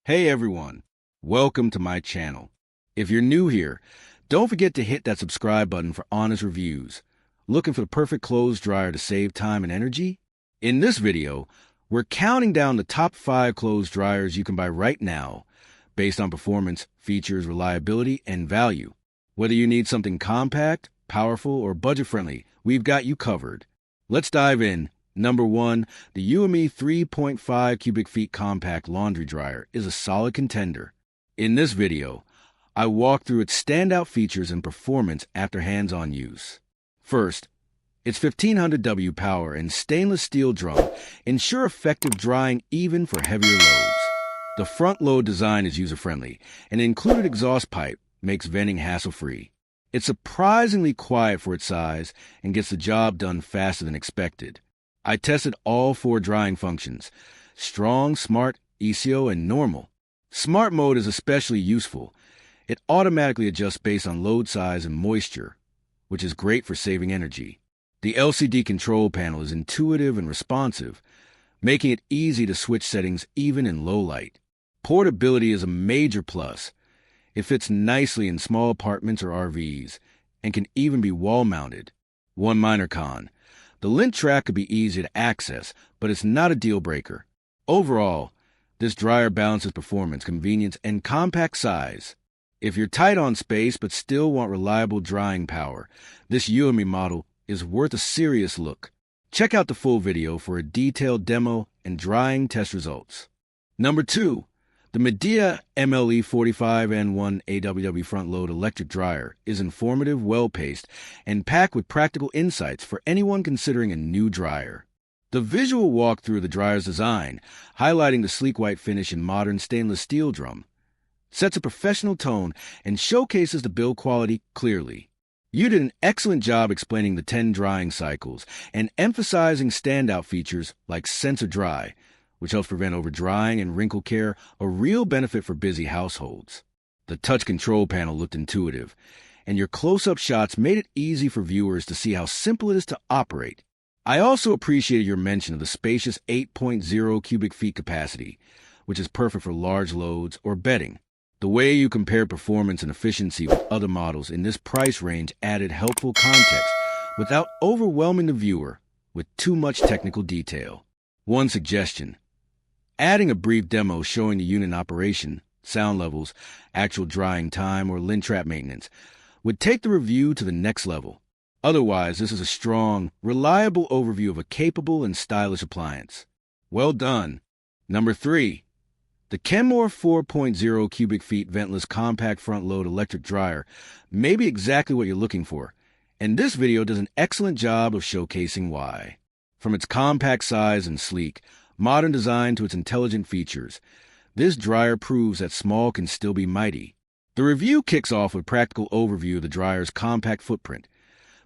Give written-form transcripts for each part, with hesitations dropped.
Hey everyone, welcome to my channel. If you're new here, don't forget to hit that subscribe button for honest reviews. Looking for the perfect clothes dryer to save time and energy? In this video, we're counting down the top 5 clothes dryers you can buy right now, based on performance, features, reliability, and value. Whether you need something compact, powerful, or budget-friendly, we've got you covered. Let's dive in. Number 1, the Euhomy 3.5 cubic feet compact laundry dryer is a solid contender. In this video, I walk through its standout features and performance after hands-on use. First, its 1500 W power and stainless steel drum ensure effective drying even for heavier loads. The front-load design is user-friendly, and the included exhaust pipe makes venting hassle-free. It's surprisingly quiet for its size and gets the job done faster than expected. I tested all 4 drying functions: strong, smart, ECO, and normal. Smart mode is especially useful. It automatically adjusts based on load size and moisture, which is great for saving energy. The LCD control panel is intuitive and responsive, making it easy to switch settings even in low light. Portability is a major plus. It fits nicely in small apartments or RVs, and can even be wall-mounted. One minor con: the lint track could be easy to access, but it's not a deal-breaker. Overall, this dryer balances performance, convenience, and compact size. If you're tight on space but still want reliable drying power, this Euhomy model is worth a serious look. Check out the full video for a detailed demo and drying test results. Number 2, the Midea MLE45N1 AWW front-load electric dryer is informative, well-paced, and packed with practical insights for anyone considering a new dryer. The visual walk through the dryer's design, highlighting the sleek white finish and modern stainless steel drum, sets a professional tone and showcases the build quality clearly. You did an excellent job explaining the 10 drying cycles and emphasizing standout features like sensor dry, which helps prevent over-drying and wrinkle care, a real benefit for busy households. The touch control panel looked intuitive, and your close-up shots made it easy for viewers to see how simple it is to operate. I also appreciated your mention of the spacious 8.0 cubic feet capacity, which is perfect for large loads or bedding. The way you compared performance and efficiency with other models in this price range added helpful context without overwhelming the viewer with too much technical detail. One suggestion: adding a brief demo showing the unit in operation, sound levels, actual drying time, or lint trap maintenance would take the review to the next level. Otherwise, this is a strong, reliable overview of a capable and stylish appliance. Well done. Number 3, the Kenmore 4.0 cubic feet ventless compact front-load electric dryer may be exactly what you're looking for, and this video does an excellent job of showcasing why. From its compact size and sleek, modern design to its intelligent features, this dryer proves that small can still be mighty. The review kicks off with a practical overview of the dryer's compact footprint,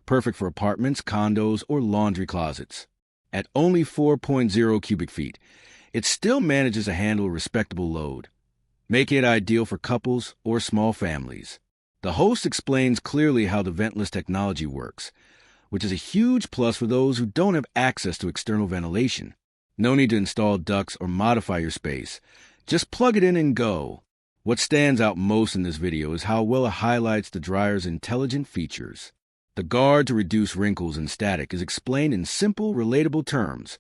perfect for apartments, condos, or laundry closets. At only 4.0 cubic feet, it still manages to handle a respectable load, making it ideal for couples or small families. The host explains clearly how the Ventless technology works, which is a huge plus for those who don't have access to external ventilation. No need to install ducts or modify your space. Just plug it in and go. What stands out most in this video is how well it highlights the dryer's intelligent features. The guard to reduce wrinkles and static is explained in simple, relatable terms,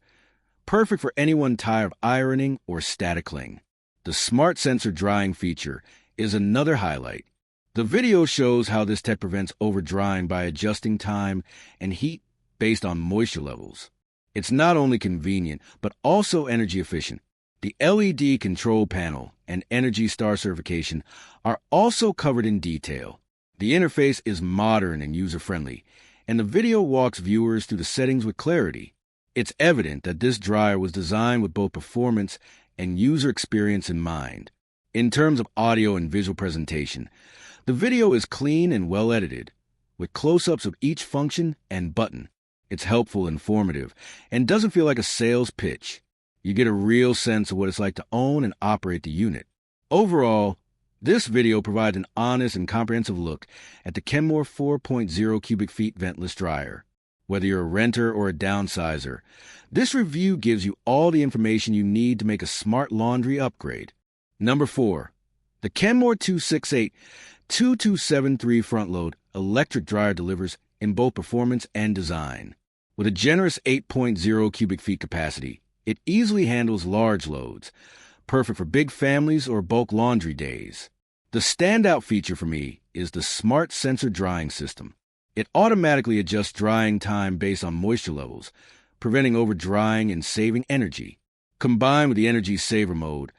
perfect for anyone tired of ironing or staticling. The smart sensor drying feature is another highlight. The video shows how this tech prevents over-drying by adjusting time and heat based on moisture levels. It's not only convenient, but also energy efficient. The LED control panel and Energy Star certification are also covered in detail. The interface is modern and user-friendly, and the video walks viewers through the settings with clarity. It's evident that this dryer was designed with both performance and user experience in mind. In terms of audio and visual presentation, the video is clean and well-edited, with close-ups of each function and button. It's helpful, informative, and doesn't feel like a sales pitch. You get a real sense of what it's like to own and operate the unit. Overall, this video provides an honest and comprehensive look at the Kenmore 4.0 cubic feet ventless dryer. Whether you're a renter or a downsizer, this review gives you all the information you need to make a smart laundry upgrade. Number 4. The Kenmore 268-2273 front-load electric dryer delivers in both performance and design. With a generous 8.0 cubic feet capacity, it easily handles large loads, perfect for big families or bulk laundry days. The standout feature for me is the smart sensor drying system. It automatically adjusts drying time based on moisture levels, preventing over-drying and saving energy. Combined with the Energy Saver mode,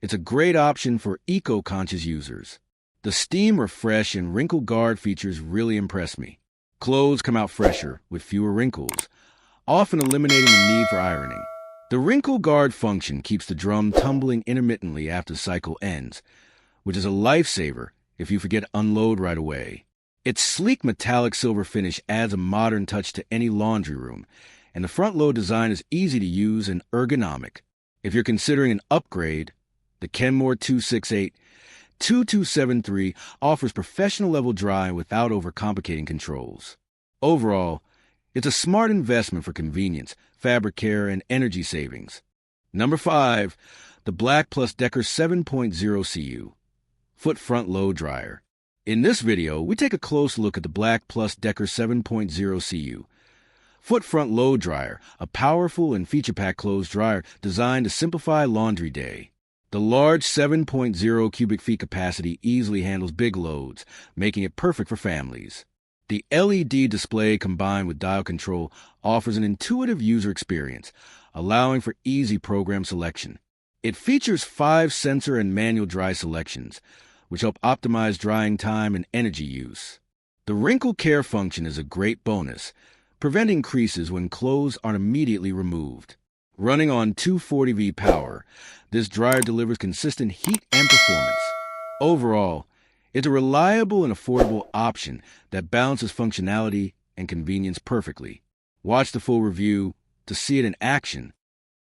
it's a great option for eco-conscious users. The Steam Refresh and Wrinkle Guard features really impress me. Clothes come out fresher with fewer wrinkles, often eliminating the need for ironing. The Wrinkle Guard function keeps the drum tumbling intermittently after the cycle ends, which is a lifesaver if you forget to unload right away. Its sleek metallic silver finish adds a modern touch to any laundry room, and the front-load design is easy to use and ergonomic. If you're considering an upgrade, the Kenmore 268-2273 offers professional-level drying without overcomplicating controls. Overall, it's a smart investment for convenience, fabric care, and energy savings. Number 5. The BLACK+DECKER 7.0 CU Foot Front Load Dryer. In this video, we take a close look at the BLACK+DECKER 7.0 CU Foot Front Load Dryer, a powerful and feature-packed clothes dryer designed to simplify laundry day. The large 7.0 cubic feet capacity easily handles big loads, making it perfect for families. The LED display combined with dial control offers an intuitive user experience, allowing for easy program selection. It features 5 sensor and manual dry selections, which help optimize drying time and energy use. The wrinkle care function is a great bonus, preventing creases when clothes aren't immediately removed. Running on 240V power, this dryer delivers consistent heat and performance. Overall, it's a reliable and affordable option that balances functionality and convenience perfectly. Watch the full review to see it in action.